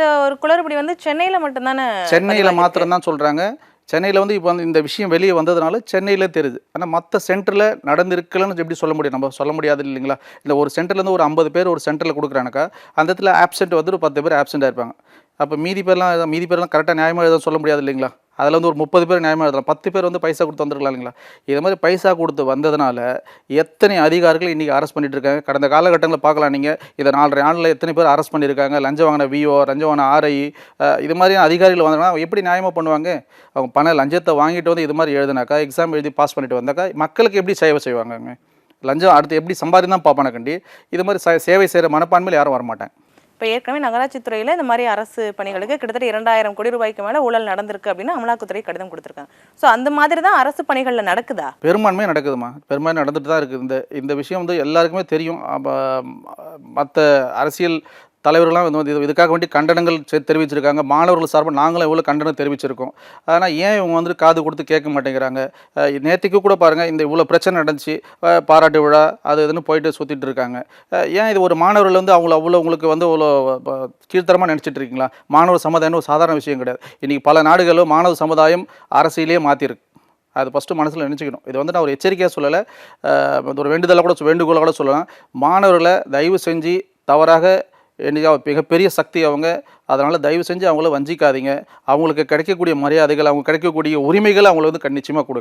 இந்த ஒரு குளறுபடி வந்து சென்னையில மட்டும் தானே சென்னையில் மாத்திரம் தான் சொல்கிறாங்க. சென்னையில் வந்து இப்போ வந்து இந்த விஷயம் வெளியே வந்ததுனால சென்னையில் தெரியுது. ஆனால் மற்ற சென்டரில் நடந்திருக்கலன்னு எப்படி சொல்ல முடியும்? நம்ம சொல்ல முடியாது இல்லைங்களா? இல்லை ஒரு சென்டர்லேருந்து ஒரு 50 பேர் ஒரு சென்டரில் கொடுக்குறானாக்கா அந்த இடத்துல ஆப்சென்ட் வந்து ஒரு 10 பேர் ஆப்சென்ட்டாக இருப்பாங்க. அப்போ மீதி பேர்லாம் கரெக்டாக நியாயமாக எழுத சொல்ல முடியாது இல்லைங்களா? அதில் வந்து ஒரு 30 பேர் நியாயமாக எழுதலாம். 10 பேர் வந்து பைசா கொடுத்து வந்துருக்கலாம் இல்லைங்களா? இது மாதிரி பைசா கொடுத்து வந்ததுனால எத்தனை அதிகாரிகள் இன்றைக்கி அரெஸ்ட் பண்ணிட்டு இருக்காங்க. கடந்த காலகட்டங்களில் பார்க்கலாம் நீங்கள். இதை 4.5 ஆண்டில் எத்தனை பேர் அரெஸ்ட் பண்ணியிருக்காங்க. லஞ்சம் வாங்கின விஓ, லஞ்சம் வாங்கின ஆர்ஐ, இது மாதிரியான அதிகாரிகள் வந்தாங்கன்னா எப்படி நியாயமாக பண்ணுவாங்க? அவங்க லஞ்சத்தை வாங்கிட்டு வந்து இது மாதிரி எழுதுனாக்கா, எக்ஸாம் எழுதி பாஸ் பண்ணிட்டு வந்தாக்கா மக்களுக்கு எப்படி சேவை செய்வாங்கங்க? லஞ்சம் அடுத்து எப்படி சம்பாதி தான் பார்ப்பான கண்டி. இது மாதிரி சேவை செய்கிற மனப்பான்மையில் யாரும் வரமாட்டாங்க. இப்போ ஏற்கனவே நகராட்சி துறையில் இந்த மாதிரி அரசு பணிகளுக்கு கிட்டத்தட்ட 2000 கோடி ரூபாய்க்கு மேலே ஊழல் நடந்திருக்கு அப்படின்னு அமலாக்கத்துறை கடிதம் கொடுத்துருக்காங்க. ஸோ அந்த மாதிரி தான் அரசு பணிகளில் நடக்குதா? பெரும்பான்மையாக நடக்குதுமா. பெரும்பான்மை நடந்துட்டு தான் இருக்குது. இந்த விஷயம் வந்து எல்லாருக்குமே தெரியும். மற்ற அரசியல் தலைவர்கள்லாம் வந்து இதுக்காக வேண்டி கண்டனங்கள் தெரிவிச்சிருக்காங்க. மாணவர்கள் சார்பாக நாங்களும் எவ்வளோ கண்டனம் தெரிவிச்சிருக்கோம். ஆனால் ஏன் இவங்க வந்து காது கொடுத்து கேட்க மாட்டேங்கிறாங்க? நேற்றுக்கு கூட பாருங்கள், இந்த இவ்வளோ பிரச்சனை நடந்துச்சு, பாராட்டு விழா அது இதுன்னு போயிட்டு சுற்றிட்டு இருக்காங்க. ஏன் இது ஒரு மாணவர்கள் வந்து உங்களுக்கு வந்து அவ்வளோ கீழ்த்தரமாக நினச்சிட்டு இருக்கீங்களா? மாணவர் சமுதாயம் ஒரு சாதாரண விஷயம் கிடையாது. இன்றைக்கி பல நாடுகளும் மாணவ சமுதாயம் அரசியலே மாற்றிருக்கு. அது ஃபஸ்ட்டு மனசில் நினச்சிக்கணும். இது வந்து நான் ஒரு எச்சரிக்கையாக சொல்லலை, ஒரு வேண்டுகோளை கூட சொல்லலாம். மாணவர்களை தயவு செஞ்சு தவறாக மிகப்பெரிய சக்தி அவங்க. அதனால் தயவு செஞ்சு அவங்கள வஞ்சிக்காதீங்க. அவங்களுக்கு கிடைக்கக்கூடிய மரியாதைகள், அவங்க கிடைக்கக்கூடிய உரிமைகள் அவங்கள வந்து நிச்சயமாக கொடுங்க.